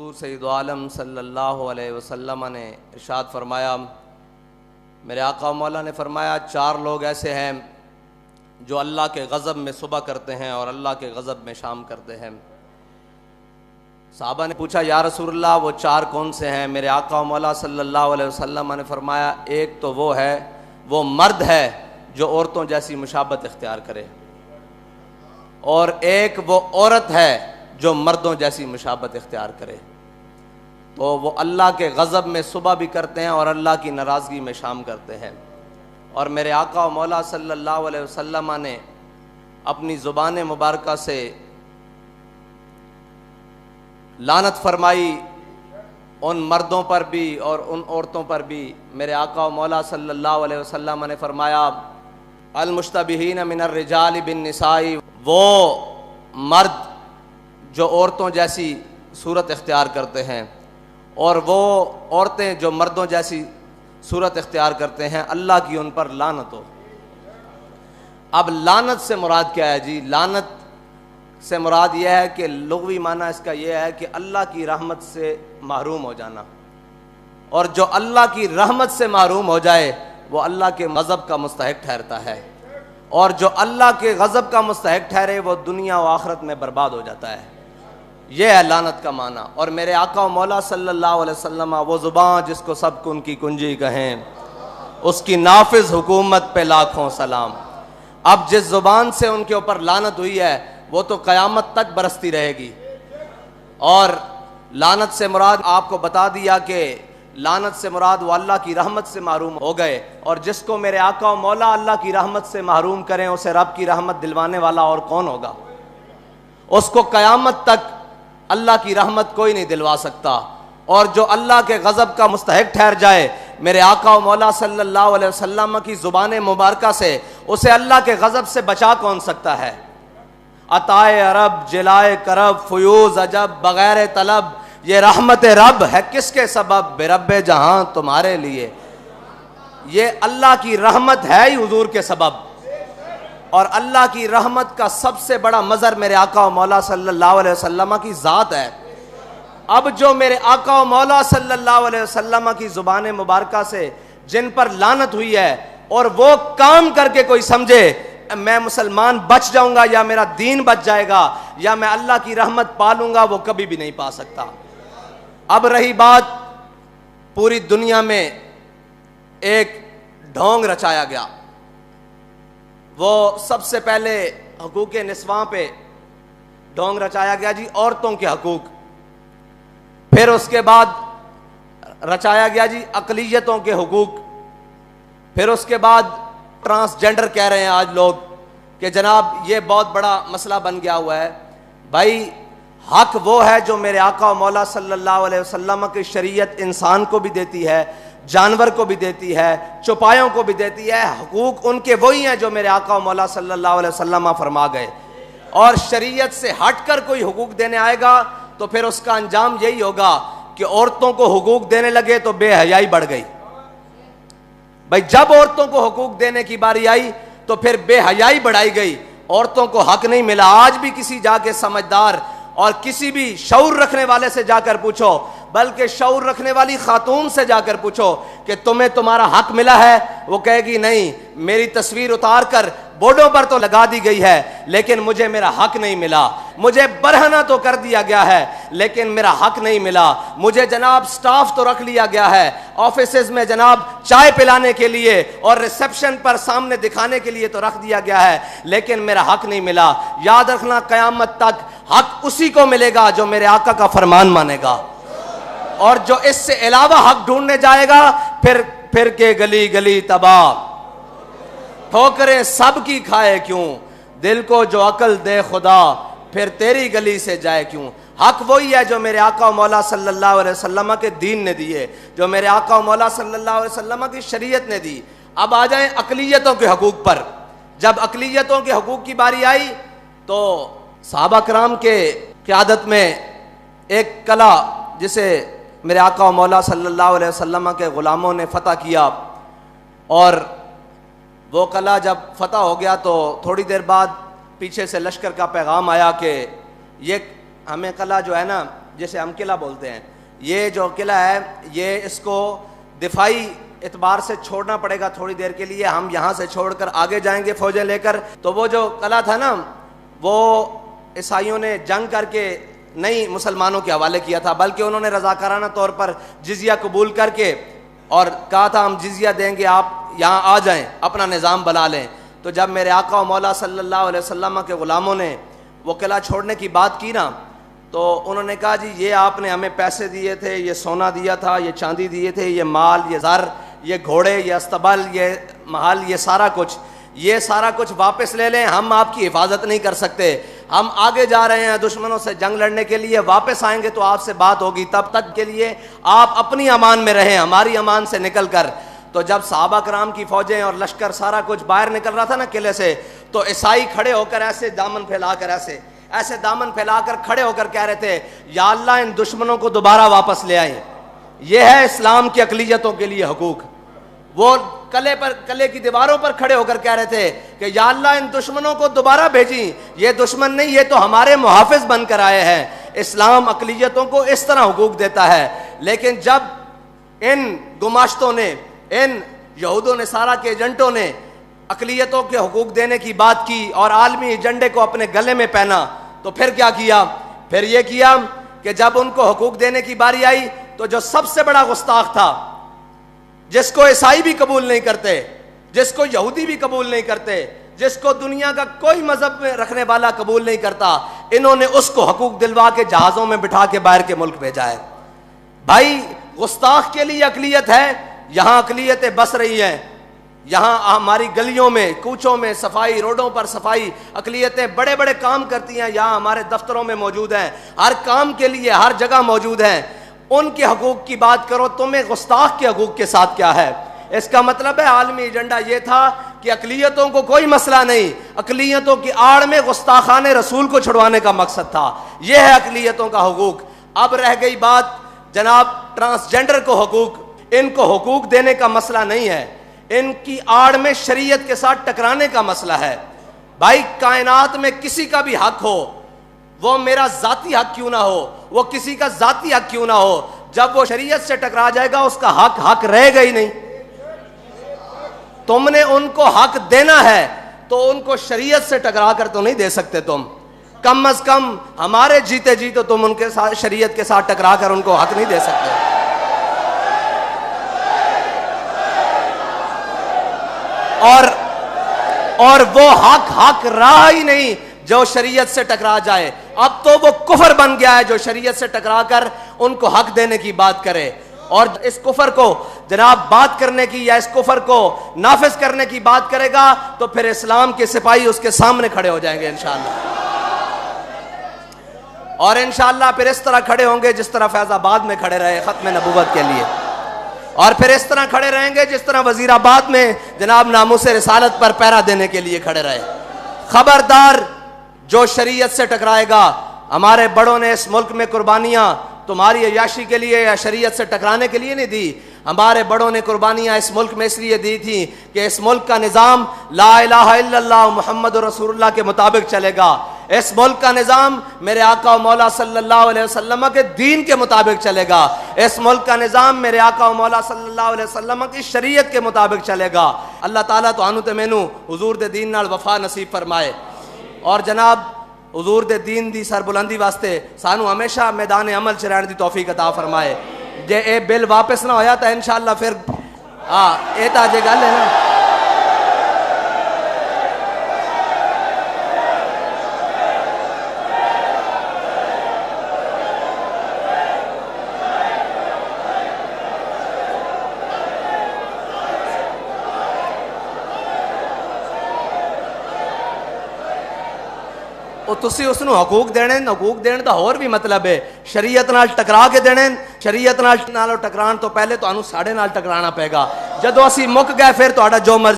حضور سید عالم صلی اللہ علیہ وسلم نے ارشاد فرمایا، میرے آقا و مولا نے فرمایا 4 لوگ ایسے ہیں جو اللہ کے غضب میں صبح کرتے ہیں اور اللہ کے غضب میں شام کرتے ہیں۔ صحابہ نے پوچھا یا رسول اللہ وہ 4 کون سے ہیں؟ میرے آقا و مولا صلی اللہ علیہ وسلم نے فرمایا ایک تو وہ مرد ہے جو عورتوں جیسی مشابہت اختیار کرے، اور ایک وہ عورت ہے جو مردوں جیسی مشابہت اختیار کرے۔ تو وہ اللہ کے غضب میں صبح بھی کرتے ہیں اور اللہ کی ناراضگی میں شام کرتے ہیں۔ اور میرے آقا و مولا صلی اللہ علیہ وسلم نے اپنی زبان مبارکہ سے لعنت فرمائی ان مردوں پر بھی اور ان عورتوں پر بھی۔ میرے آقا و مولا صلی اللہ علیہ وسلم نے فرمایا المشتبہین من الرجال بالنساء، وہ مرد جو عورتوں جیسی صورت اختیار کرتے ہیں اور وہ عورتیں جو مردوں جیسی صورت اختیار کرتے ہیں، اللہ کی ان پر لعنت ہو۔ اب لعنت سے مراد کیا ہے جی؟ لعنت سے مراد یہ ہے کہ لغوی معنی اس کا یہ ہے کہ اللہ کی رحمت سے محروم ہو جانا، اور جو اللہ کی رحمت سے محروم ہو جائے وہ اللہ کے غضب کا مستحق ٹھہرتا ہے، اور جو اللہ کے غضب کا مستحق ٹھہرے وہ دنیا و آخرت میں برباد ہو جاتا ہے۔ یہ ہے لعنت کا معنی۔ اور میرے آقا و مولا صلی اللہ علیہ وسلم وہ زبان جس کو سب کن کی کنجی کہیں، اس کی نافذ حکومت پہ لاکھوں سلام۔ اب جس زبان سے ان کے اوپر لعنت ہوئی ہے وہ تو قیامت تک برستی رہے گی۔ اور لعنت سے مراد آپ کو بتا دیا کہ لعنت سے مراد وہ اللہ کی رحمت سے محروم ہو گئے، اور جس کو میرے آقا و مولا اللہ کی رحمت سے محروم کریں اسے رب کی رحمت دلوانے والا اور کون ہوگا؟ اس کو قیامت تک اللہ کی رحمت کوئی نہیں دلوا سکتا۔ اور جو اللہ کے غضب کا مستحق ٹھہر جائے میرے آقا و مولا صلی اللہ علیہ وسلم کی زبان مبارکہ سے، اسے اللہ کے غضب سے بچا کون سکتا ہے؟ عطائے عرب، جلائے کرب، فیوز عجب، بغیر طلب، یہ رحمت رب ہے کس کے سبب؟ بے رب جہاں تمہارے لیے۔ یہ اللہ کی رحمت ہے ہی حضور کے سبب، اور اللہ کی رحمت کا سب سے بڑا مظہر میرے آقا و مولا صلی اللہ علیہ وسلم کی ذات ہے۔ اب جو میرے آقا و مولا صلی اللہ علیہ وسلم کی زبان مبارکہ سے جن پر لعنت ہوئی ہے، اور وہ کام کر کے کوئی سمجھے میں مسلمان بچ جاؤں گا یا میرا دین بچ جائے گا یا میں اللہ کی رحمت پالوں گا، وہ کبھی بھی نہیں پا سکتا۔ اب رہی بات، پوری دنیا میں ایک ڈھونگ رچایا گیا۔ وہ سب سے پہلے حقوق نسواں پہ ڈھونگ رچایا گیا جی، عورتوں کے حقوق۔ پھر اس کے بعد رچایا گیا جی اقلیتوں کے حقوق۔ پھر اس کے بعد ٹرانسجنڈر کہہ رہے ہیں آج لوگ کہ جناب یہ بہت بڑا مسئلہ بن گیا ہوا ہے۔ بھائی حق وہ ہے جو میرے آقا و مولا صلی اللہ علیہ وسلم کی شریعت انسان کو بھی دیتی ہے، جانور کو بھی دیتی ہے، چوپایوں کو بھی دیتی ہے۔ حقوق ان کے وہی ہیں جو میرے آقا و مولا صلی اللہ علیہ وسلم فرما گئے، اور شریعت سے ہٹ کر کوئی حقوق دینے آئے گا تو پھر اس کا انجام یہی ہوگا کہ عورتوں کو حقوق دینے لگے تو بے حیائی بڑھ گئی۔ بھائی جب عورتوں کو حقوق دینے کی باری آئی تو پھر بے حیائی بڑھائی گئی، عورتوں کو حق نہیں ملا۔ آج بھی کسی جا کے سمجھدار اور کسی بھی شعور رکھنے والے سے جا کر پوچھو، بلکہ شعور رکھنے والی خاتون سے جا کر پوچھو کہ تمہیں تمہارا حق ملا ہے، وہ کہے گی نہیں، میری تصویر اتار کر بورڈوں پر تو لگا دی گئی ہے لیکن مجھے میرا حق نہیں ملا۔ مجھے برہنہ تو کر دیا گیا ہے لیکن میرا حق نہیں ملا۔ مجھے جناب سٹاف تو رکھ لیا گیا ہے آفیسز میں، جناب چائے پلانے کے لیے اور ریسیپشن پر سامنے دکھانے کے لیے تو رکھ دیا گیا ہے لیکن میرا حق نہیں ملا۔ یاد رکھنا قیامت تک حق اسی کو ملے گا جو میرے آقا کا فرمان مانے گا، اور جو اس سے علاوہ حق ڈھونڈنے جائے گا پھر کے گلی گلی تباہ، ٹھوکریں سب کی کھائے کیوں، دل کو جو عقل دے خدا پھر تیری گلی سے جائے کیوں۔ حق وہی ہے جو میرے آقا و مولا صلی اللہ علیہ وسلم کے دین نے دیے، جو میرے آقا و مولا صلی اللہ علیہ وسلم کی شریعت نے دی۔ اب آ جائیں اقلیتوں کے حقوق پر۔ جب اقلیتوں کے حقوق کی باری آئی تو صحابہ کرام کے قیادت میں ایک قلعہ جسے میرے آقا و مولا صلی اللہ علیہ وسلم کے غلاموں نے فتح کیا، اور وہ قلعہ جب فتح ہو گیا تو تھوڑی دیر بعد پیچھے سے لشکر کا پیغام آیا کہ یہ ہمیں قلعہ جو ہے نا جسے ہم قلعہ بولتے ہیں، یہ جو قلعہ ہے یہ اس کو دفاعی اعتبار سے چھوڑنا پڑے گا تھوڑی دیر کے لیے. ہم یہاں سے چھوڑ کر آگے جائیں گے فوجیں لے کر. تو وہ جو قلعہ تھا نا وہ عیسائیوں نے جنگ کر کے نہیں مسلمانوں کے حوالے کیا تھا، بلکہ انہوں نے رضاکارانہ طور پر جزیہ قبول کر کے اور کہا تھا ہم جزیہ دیں گے، آپ یہاں آ جائیں اپنا نظام بنا لیں. تو جب میرے آقا و مولا صلی اللہ علیہ وسلم کے غلاموں نے وہ قلعہ چھوڑنے کی بات کی نا تو انہوں نے کہا جی یہ آپ نے ہمیں پیسے دیے تھے، یہ سونا دیا تھا، یہ چاندی دیے تھے، یہ مال، یہ زر، یہ گھوڑے، یہ استبل، یہ محل، یہ سارا کچھ واپس لے لیں، ہم آپ کی حفاظت نہیں کر سکتے. ہم آگے جا رہے ہیں دشمنوں سے جنگ لڑنے کے لیے، واپس آئیں گے تو آپ سے بات ہوگی، تب تک کے لیے آپ اپنی امان میں رہیں ہماری امان سے نکل کر. تو جب صحابہ کرام کی فوجیں اور لشکر سارا کچھ باہر نکل رہا تھا نا قلعے سے، تو عیسائی کھڑے ہو کر ایسے دامن پھیلا کر ایسے دامن پھیلا کر کھڑے ہو کر کہہ رہے تھے یا اللہ ان دشمنوں کو دوبارہ واپس لے آئیں. یہ ہے اسلام کی اقلیتوں کے لیے حقوق. وہ قلعے کی دیواروں پر کھڑے ہو کر کہہ رہے تھے کہ یا اللہ ان دشمنوں کو دوبارہ بھیجیں، یہ دشمن نہیں، یہ تو ہمارے محافظ بن کر آئے ہیں. اسلام اقلیتوں کو اس طرح حقوق دیتا ہے. لیکن جب ان گماشتوں نے، ان یہود و نصارہ کے ایجنٹوں نے اقلیتوں کے حقوق دینے کی بات کی اور عالمی ایجنڈے کو اپنے گلے میں پہنا تو پھر کیا کیا؟ پھر یہ کیا کہ جب ان کو حقوق دینے کی باری آئی تو جو سب سے بڑا گستاخ تھا، جس کو عیسائی بھی قبول نہیں کرتے، جس کو یہودی بھی قبول نہیں کرتے، جس کو دنیا کا کوئی مذہب میں رکھنے والا قبول نہیں کرتا، انہوں نے اس کو حقوق دلوا کے جہازوں میں بٹھا کے باہر کے ملک بھیجا ہے. بھائی گستاخ کے لیے اقلیت ہے، یہاں اقلیتیں بس رہی ہیں، یہاں ہماری گلیوں میں، کوچوں میں صفائی، روڈوں پر صفائی، اقلیتیں بڑے بڑے کام کرتی ہیں، یہاں ہمارے دفتروں میں موجود ہیں، ہر کام کے لیے ہر جگہ موجود ہیں. ان کے حقوق کی بات کرو، تمہیں گستاخ کے حقوق کے ساتھ کیا ہے؟ اس کا مطلب ہے عالمی ایجنڈا یہ تھا کہ اقلیتوں کو کوئی مسئلہ نہیں، اقلیتوں کی آڑ میں گستاخان رسول کو چھڑوانے کا مقصد تھا. یہ ہے اقلیتوں کا حقوق. اب رہ گئی بات جناب ٹرانسجنڈر کو حقوق. ان کو حقوق دینے کا مسئلہ نہیں ہے، ان کی آڑ میں شریعت کے ساتھ ٹکرانے کا مسئلہ ہے. بھائی کائنات میں کسی کا بھی حق ہو، وہ میرا ذاتی حق کیوں نہ ہو، وہ کسی کا ذاتی حق کیوں نہ ہو، جب وہ شریعت سے ٹکرا جائے گا اس کا حق رہے گا ہی نہیں. تم نے ان کو حق دینا ہے تو ان کو شریعت سے ٹکرا کر تو نہیں دے سکتے. تم کم از کم ہمارے جیتے جی تو تم ان کے ساتھ شریعت کے ساتھ ٹکرا کر ان کو حق نہیں دے سکتے. اور وہ حق رہا ہی نہیں جو شریعت سے ٹکرا جائے. اب تو وہ کفر بن گیا ہے جو شریعت سے ٹکرا کر ان کو حق دینے کی بات کرے. اور اس کفر کو جناب بات کرنے کی یا اس کفر کو نافذ کرنے کی بات کرے گا تو پھر اسلام کے سپاہی اس کے سامنے کھڑے ہو جائیں گے انشاءاللہ. اور انشاءاللہ پھر اس طرح کھڑے ہوں گے جس طرح فیض آباد میں کھڑے رہے ختم نبوت کے لیے، اور پھر اس طرح کھڑے رہیں گے جس طرح وزیر آباد میں جناب ناموس رسالت پر پہرا دینے کے لیے کھڑے رہے. خبردار جو شریعت سے ٹکرائے گا. ہمارے بڑوں نے اس ملک میں قربانیاں تمہاری عیاشی کے لیے یا شریعت سے ٹکرانے کے لیے نہیں دی. ہمارے بڑوں نے قربانیاں اس ملک میں اس لیے دی تھی کہ اس ملک کا نظام لا الہ الا اللہ محمد رسول اللہ کے مطابق چلے گا. اس ملک کا نظام میرے آقا و مولا صلی اللہ علیہ وسلم کے دین کے مطابق چلے گا. اس ملک کا نظام میرے آقا و مولا صلی اللہ علیہ وسلم کی شریعت کے مطابق چلے گا. اللہ تعالیٰ تو آنو تے مینو حضور دے دین نال وفا نصیب فرمائے. اور جناب حضور دے دین دی سربلندی واسطے سانو ہمیشہ میدان عمل چ رہن دی توفیق عطا فرمائے. جے اے بل واپس نہ ہویا تو انشاءاللہ پھر اے تا جے گل ہے نا. تسی اس نو حقوق دینے دا اور بھی مطلب ہے شریعت نال ٹکرا کے دینے. شریعت نال ٹکران تو پہلے تو انو ساڑے نال ٹکرانا پے گا. جدو اسی مک گئے پھر تو جو مرضی